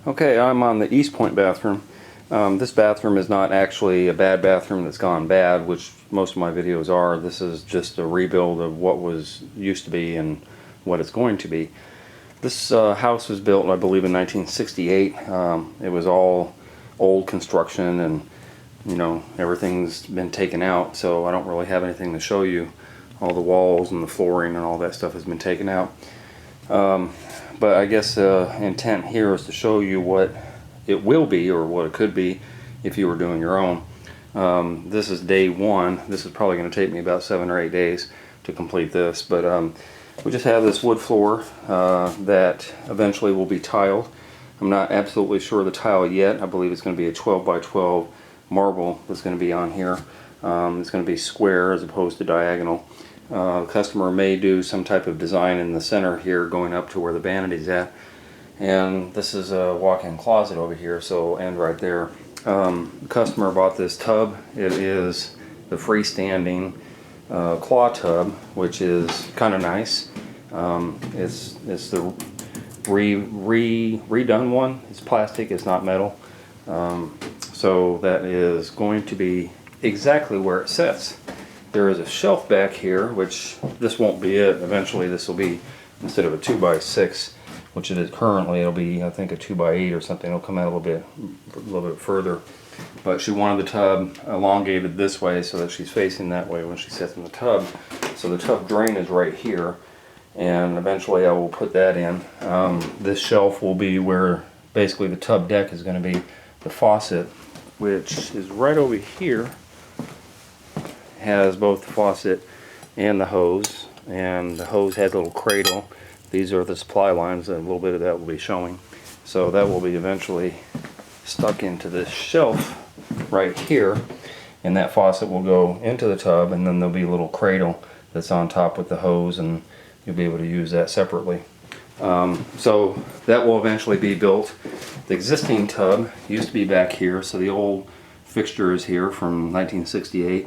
Okay, I'm on the East Point bathroom. This bathroom is not actually a bad bathroom that's gone bad, which most of my videos are. This is just a rebuild of what was used to be and what it's going to be. This house was built, I believe, in 1968. It was all old construction, and you know, everything's been taken out, so I don't really have anything to show you. All the walls and the flooring and all that stuff has been taken out. But I guess the intent here is to show you what it will be, or what it could be if you were doing your own. This is day one. This is probably going to take me about 7 or 8 days to complete this, but we just have this wood floor that eventually will be tiled. I'm not absolutely sure of the tile yet. I believe it's going to be a 12 by 12 marble that's going to be on here. It's going to be square as opposed to diagonal. The customer may do some type of design in the center here going up to where the vanity's at. And this is a walk-in closet over here, so end right there. The customer bought this tub. It is the freestanding claw tub, which is kind of nice. It's the redone one. It's plastic, it's not metal. So that is going to be exactly where it sits. There is a shelf back here, which this won't be it. Eventually this will be, instead of a 2 by 6, which it is currently, it'll be, I think, a 2 by 8 or something. It'll come out a little bit further. But she wanted the tub elongated this way so that she's facing that way when she sits in the tub. So the tub drain is right here, and eventually I will put that in. This shelf will be where basically the tub deck is going to be. The faucet, which is right over here, has both the faucet and the hose, and the hose has a little cradle. These are the supply lines, and a little bit of that will be showing. So that will be eventually stuck into this shelf right here, and that faucet will go into the tub, and then there'll be a little cradle that's on top with the hose, and you'll be able to use that separately. So that will eventually be built. The existing tub used to be back here, so the old fixture is here from 1968.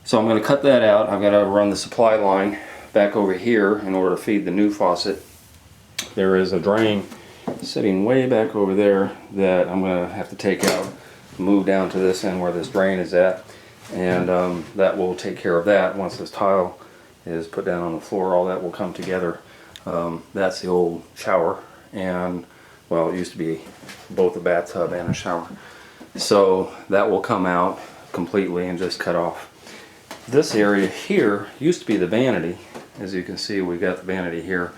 So I'm going to cut that out. I've got to run the supply line back over here in order to feed the new faucet. There is a drain sitting way back over there that I'm going to have to take out, move down to this end where this drain is at, and that will take care of that. Once this tile is put down on the floor, all that will come together. That's the old shower, and well, it used to be both a bathtub and a shower. So that will come out completely and just cut off. This area here used to be the vanity. As you can see, we've got the vanity here.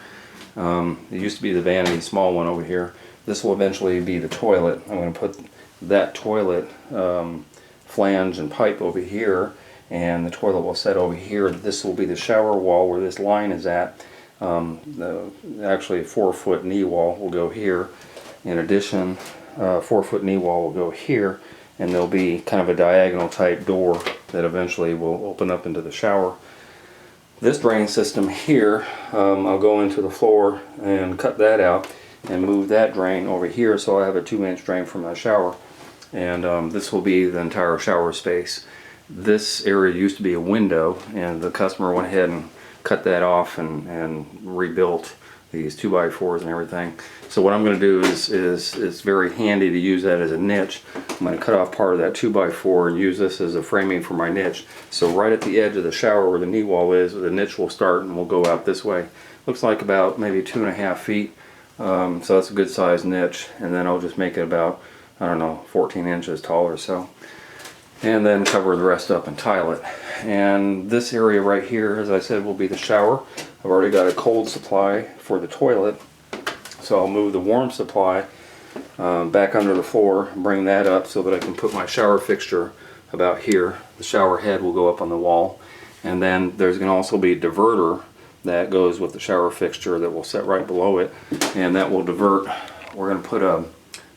It used to be the vanity, small one over here. This will eventually be the toilet. I'm going to put that toilet flange and pipe over here, and the toilet will set over here. This will be the shower wall where this line is at. Actually, a 4-foot knee wall will go here. In addition, 4-foot knee wall will go here, and there'll be kind of a diagonal type door that eventually will open up into the shower. This drain system here, I'll go into the floor and cut that out and move that drain over here, so I have a 2-inch drain for my shower. And this will be the entire shower space. This area used to be a window, and the customer went ahead and cut that off and rebuilt these 2x4s and everything. So what I'm going to do is very handy to use that as a niche. I'm going to cut off part of that 2x4 and use this as a framing for my niche. So right at the edge of the shower where the knee wall is, the niche will start and will go out this way. Looks like about maybe 2.5 feet. So that's a good size niche, and then I'll just make it about, I don't know, 14 inches tall or so. And then cover the rest up and tile it. And this area right here, as I said, will be the shower. I've already got a cold supply for the toilet, so I'll move the warm supply back under the floor and bring that up so that I can put my shower fixture about here. The shower head will go up on the wall, and then there's going to also be a diverter that goes with the shower fixture that will sit right below it, and that will divert. We're going to put a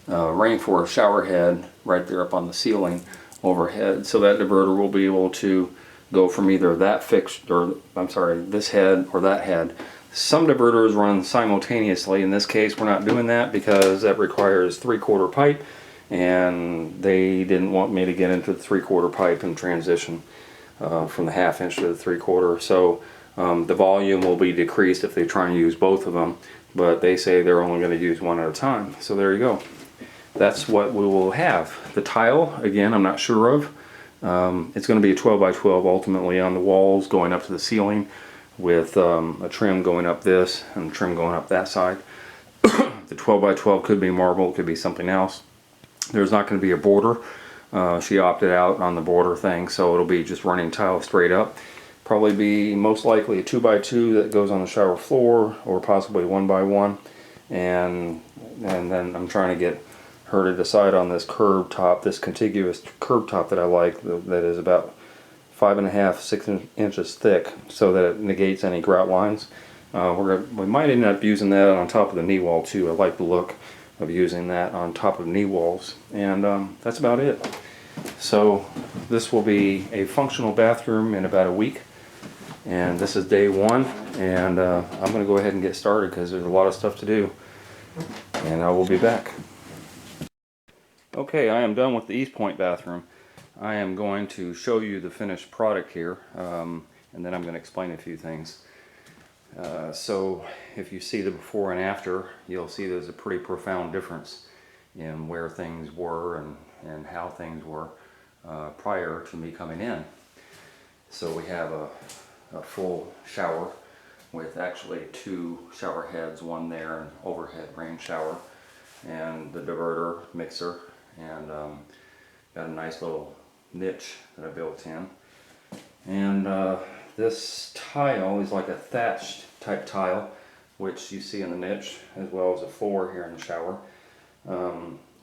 rainforest shower head right there up on the ceiling overhead, so that diverter will be able to go from either that fixture, or I'm sorry, this head or that head. Some diverters run simultaneously. In this case, we're not doing that because that requires 3/4 pipe, and they didn't want me to get into the 3/4 pipe and transition from the 1/2 inch to the 3/4. So The volume will be decreased if they try and use both of them, but they say they're only going to use one at a time. So there you go. That's what we will have. The tile, again, I'm not sure of. It's going to be a 12 by 12 ultimately on the walls going up to the ceiling, with a trim going up this and a trim going up that side. The 12 by 12 could be marble, it could be something else. There's not going to be a border. She opted out on the border thing, so it'll be just running tile straight up. Probably be most likely a 2 by 2 that goes on the shower floor, or possibly 1 by 1. And then I'm trying to get her to decide on this curb top, this contiguous curb top that I like, that is about 5.5, 6 inches thick, so that it negates any grout lines. We might end up using that on top of the knee wall too. I like the look of using that on top of knee walls, and that's about it. So this will be a functional bathroom in about a week, and this is day one, and I'm going to go ahead and get started because there's a lot of stuff to do, and I will be back. Okay, I am done with the East Point bathroom. I am going to show you the finished product here, and then I'm going to explain a few things. So if you see the before and after, you'll see there's a pretty profound difference in where things were and how things were prior to me coming in. So we have a full shower with actually 2 shower heads, one there, and overhead rain shower, and the diverter mixer, and got a nice little niche that I built in. And this tile is like a thatched type tile, which you see in the niche, as well as the floor here in the shower.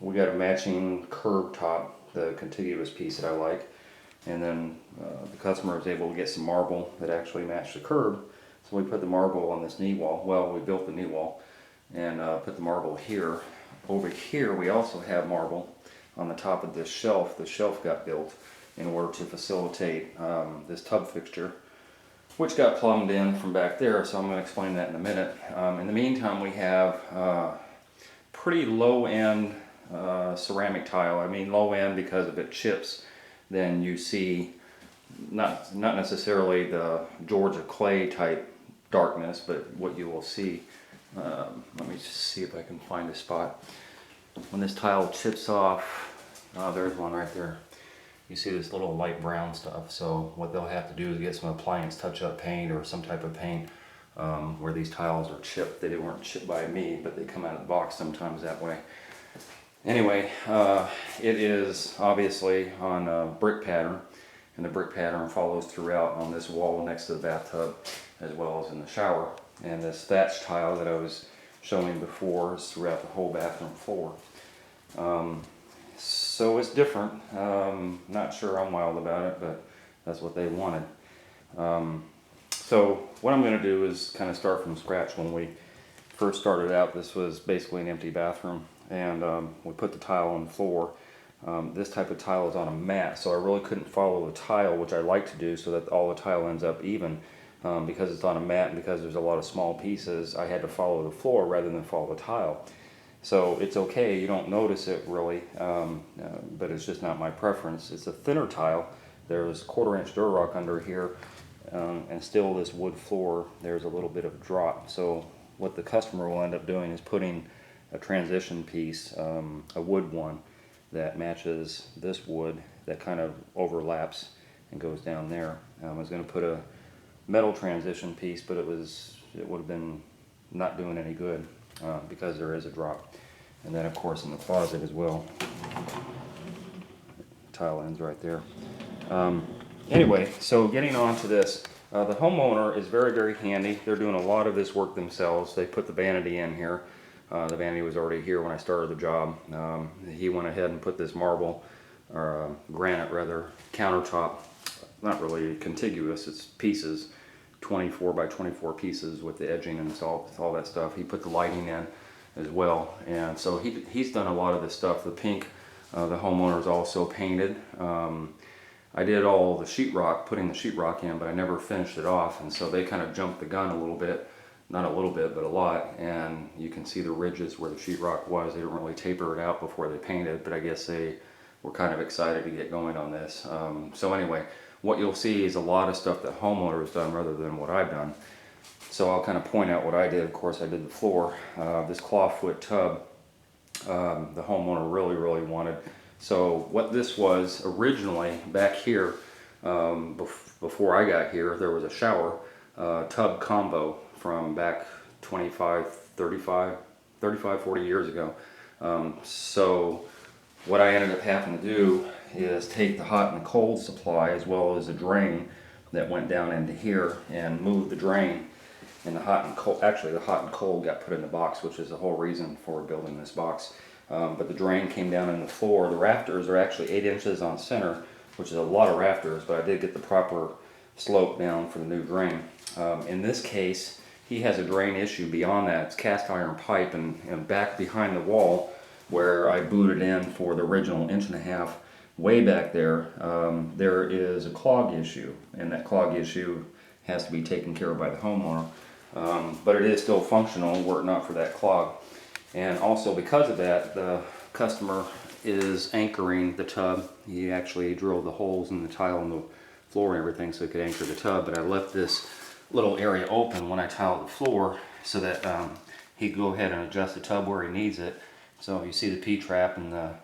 We got a matching curb top, the contiguous piece that I like, and then the customer was able to get some marble that actually matched the curb, so we put the marble on this knee wall. Well, we built the knee wall and put the marble here. Over here we also have marble on the top of this shelf. The shelf got built in order to facilitate this tub fixture, which got plumbed in from back there, so I'm going to explain that in a minute. In the meantime, we have pretty low-end ceramic tile. I mean low-end because if it chips, then you see not necessarily the Georgia clay type darkness, but what you will see, let me just see if I can find a spot. When this tile chips off, there's one right there. You see this little light brown stuff. So what they'll have to do is get some appliance touch-up paint or some type of paint where these tiles are chipped. They weren't chipped by me, but they come out of the box sometimes that way. Anyway, it is obviously on a brick pattern, and the brick pattern follows throughout on this wall next to the bathtub as well as in the shower. And this thatch tile that I was showing before is throughout the whole bathroom floor. So it's different. Not sure I'm wild about it, but that's what they wanted. So what I'm going to do is kind of start from scratch. When we first started out, this was basically an empty bathroom, and we put the tile on the floor. This type of tile is on a mat, so I really couldn't follow the tile, which I like to do so that all the tile ends up even. Because it's on a mat and because there's a lot of small pieces, I had to follow the floor rather than follow the tile. So it's okay, you don't notice it really, but it's just not my preference. It's a thinner tile. There's 1/4 inch Durock under here, and still this wood floor, there's a little bit of a drop. So what the customer will end up doing is putting a transition piece, a wood one, that matches this wood that kind of overlaps and goes down there. I was going to put a metal transition piece, but it would have been not doing any good because there is a drop. And then of course in the closet as well, tile ends right there. Anyway, so getting on to this, the homeowner is very handy. They're doing a lot of this work themselves. They put the vanity in here. The vanity was already here when I started the job. He went ahead and put this marble, or granite rather, countertop, not really contiguous, it's pieces, 24 by 24 pieces with the edging and all that stuff. He put the lighting in as well, and so he's done a lot of this stuff. The pink, the homeowner's also painted. I did all the sheetrock, putting the sheetrock in, but I never finished it off, and so they kind of jumped the gun a little bit. Not a little bit, but a lot, and you can see the ridges where the sheetrock was. They didn't really taper it out before they painted, but I guess they were kind of excited to get going on this. So anyway, what you'll see is a lot of stuff that homeowner has done rather than what I've done. So I'll kind of point out what I did. Of course, I did the floor. This clawfoot tub, the homeowner really wanted. So what this was originally back here, before I got here, there was a shower tub combo from back 40 years ago. So what I ended up having to do is take the hot and cold supply as well as a drain that went down into here and move the drain. And the hot and cold, actually the hot and cold got put in the box, which is the whole reason for building this box. But the drain came down in the floor. The rafters are actually 8 inches on center, which is a lot of rafters, but I did get the proper slope down for the new drain. In this case, he has a drain issue beyond that. It's cast iron pipe, and back behind the wall where I booted in for the original 1.5 inch, way back there, there is a clog issue, and that clog issue has to be taken care of by the homeowner. But it is still functional were it not for that clog. And also because of that, the customer is anchoring the tub. He actually drilled the holes in the tile in the floor and everything so he could anchor the tub, but I left this little area open when I tiled the floor so that he could go ahead and adjust the tub where he needs it. So you see the P-trap and the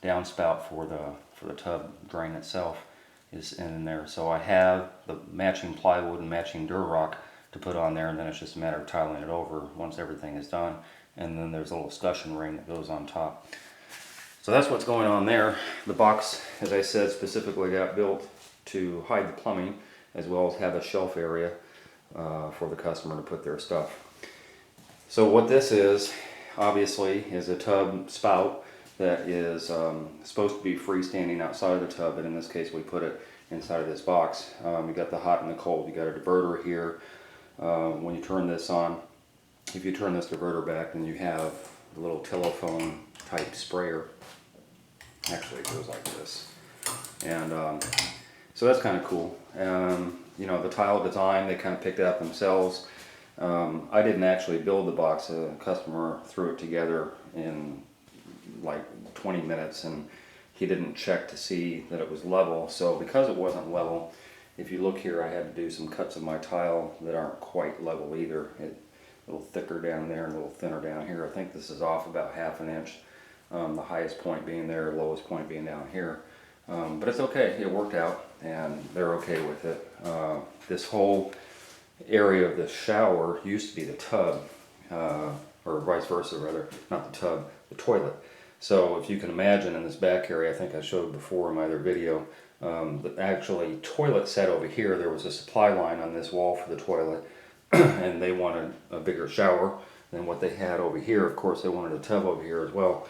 downspout for the tub drain itself is in there. So I have the matching plywood and matching Durock to put on there, and then it's just a matter of tiling it over once everything is done. And then there's a little escutcheon ring that goes on top. So that's what's going on there. The box, as I said, specifically got built to hide the plumbing as well as have a shelf area for the customer to put their stuff. So what this is, obviously, is a tub spout that is supposed to be freestanding outside of the tub, but in this case we put it inside of this box. You got the hot and the cold. You got a diverter here. When you turn this on, if you turn this diverter back, then you have a little telephone type sprayer. Actually, it goes like this, and so that's kind of cool. You know, the tile design they kind of picked out themselves. I didn't actually build the box. A customer threw it together in like 20 minutes, and he didn't check to see that it was level. So because it wasn't level, if you look here, I had to do some cuts of my tile that aren't quite level either. A little thicker down there and a little thinner down here. I think this is off about 1/2 inch. The highest point being there, lowest point being down here. But it's okay, it worked out, and they're okay with it. This whole area of the shower used to be the tub, or vice versa rather, not the tub, the toilet. So if you can imagine in this back area, I think I showed before in my other video, the actually toilet set over here, there was a supply line on this wall for the toilet, and they wanted a bigger shower than what they had over here. Of course, they wanted a tub over here as well.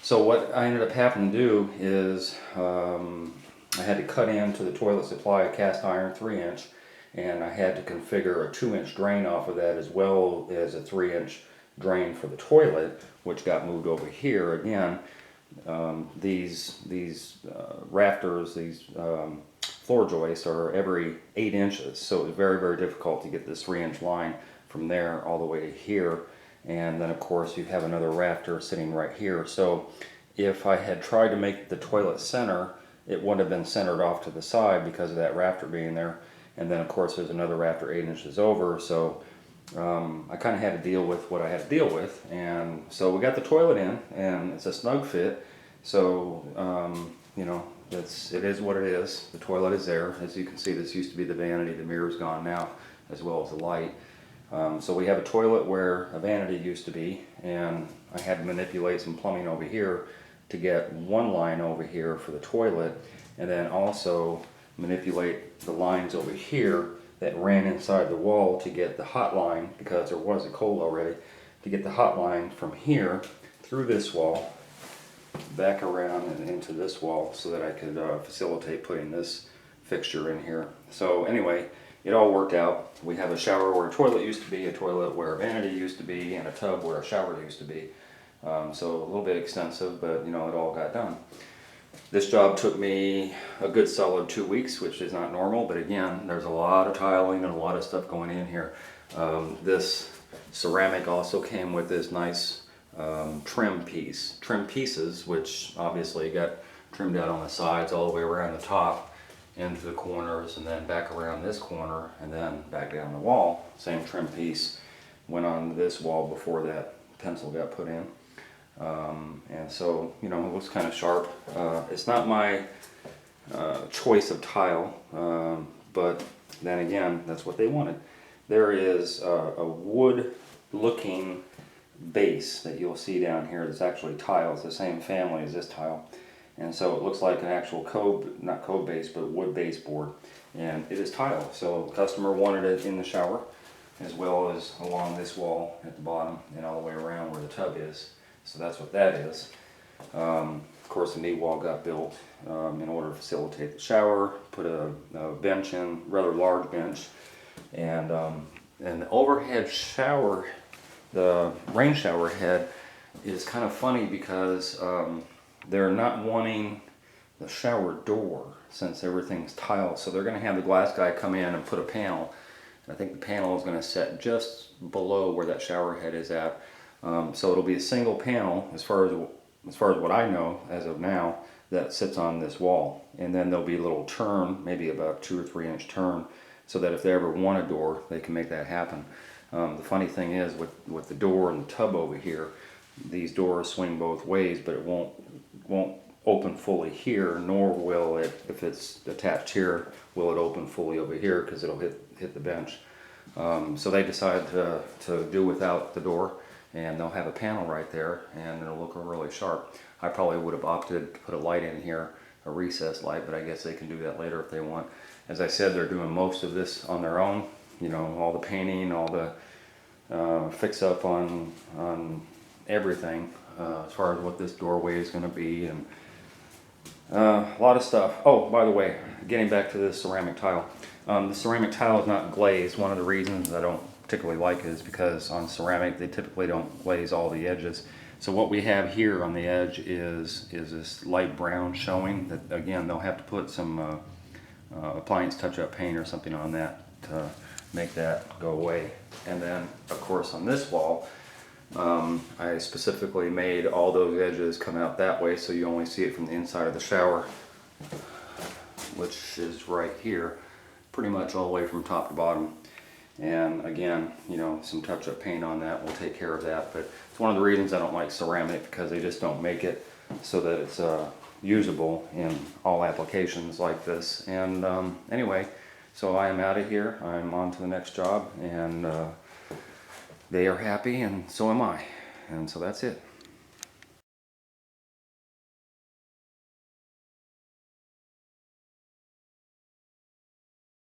So what I ended up having to do is I had to cut into the toilet supply a cast iron 3 inch, and I had to configure a 2 inch drain off of that as well as a 3 inch drain for the toilet, which got moved over here. Again, these rafters, these floor joists are every 8 inches, so it was very difficult to get this 3 inch line from there all the way to here. And then of course you have another rafter sitting right here. So if I had tried to make the toilet center, it wouldn't have been centered off to the side because of that rafter being there. And then of course there's another rafter 8 inches over. So I kind of had to deal with what I had to deal with. And so we got the toilet in, and it's a snug fit. So you know, it is what it is. The toilet is there. As you can see, this used to be the vanity. The mirror's gone now, as well as the light. So we have a toilet where a vanity used to be, and I had to manipulate some plumbing over here to get one line over here for the toilet, and then also manipulate the lines over here that ran inside the wall to get the hot line, because there was a cold already, to get the hot line from here through this wall, back around and into this wall so that I could facilitate putting this fixture in here. So anyway, it all worked out. We have a shower where a toilet used to be, a toilet where a vanity used to be, and a tub where a shower used to be. So a little bit extensive, but you know, it all got done. This job took me a good solid 2 weeks, which is not normal, but again, there's a lot of tiling and a lot of stuff going in here. This ceramic also came with this nice trim pieces, which obviously got trimmed out on the sides all the way around the top. into the corners and then back around this corner and then back down the wall. Same trim piece went on this wall before that pencil got put in. And so, you know, it looks kind of sharp. It's not my choice of tile, but then again, that's what they wanted. There is a wood looking base that you'll see down here that's actually tile. It's the same family as this tile. And so it looks like an actual not code base, but wood baseboard. And it is tile. So the customer wanted it in the shower, as well as along this wall at the bottom and all the way around where the tub is. So that's what that is. Of course, the knee wall got built in order to facilitate the shower. Put a bench in, rather large bench, and the overhead shower, the rain shower head, is kind of funny because they're not wanting the shower door since everything's tiled. So they're going to have the glass guy come in and put a panel. I think the panel is going to set just below where that shower head is at. So it'll be a single panel as far as what I know as of now that sits on this wall. And then there'll be a little turn, maybe about 2 or 3 inch turn, so that if they ever want a door, they can make that happen. The funny thing is with the door and the tub over here, these doors swing both ways, but it won't open fully here, nor will it, if it's attached here, will it open fully over here because it'll hit the bench. So they decided to do without the door, and they'll have a panel right there, and it'll look really sharp. I probably would have opted to put a light in here, a recessed light, but I guess they can do that later if they want. As I said, they're doing most of this on their own. You know, all the painting, all the fix up on everything as far as what this doorway is going to be, and a lot of stuff. Oh, by the way, getting back to this ceramic tile. The ceramic tile is not glazed. One of the reasons I don't particularly like it is because on ceramic they typically don't glaze all the edges. So what we have here on the edge is this light brown showing that, again, they'll have to put some appliance touch-up paint or something on that to make that go away. And then, of course, on this wall, I specifically made all those edges come out that way so you only see it from the inside of the shower, which is right here, pretty much all the way from top to bottom. And again, you know, some touch-up paint on that will take care of that. But it's one of the reasons I don't like ceramic, because they just don't make it so that it's usable in all applications like this. And anyway, so I am out of here. I'm on to the next job, and they are happy, and so am I. And so that's it.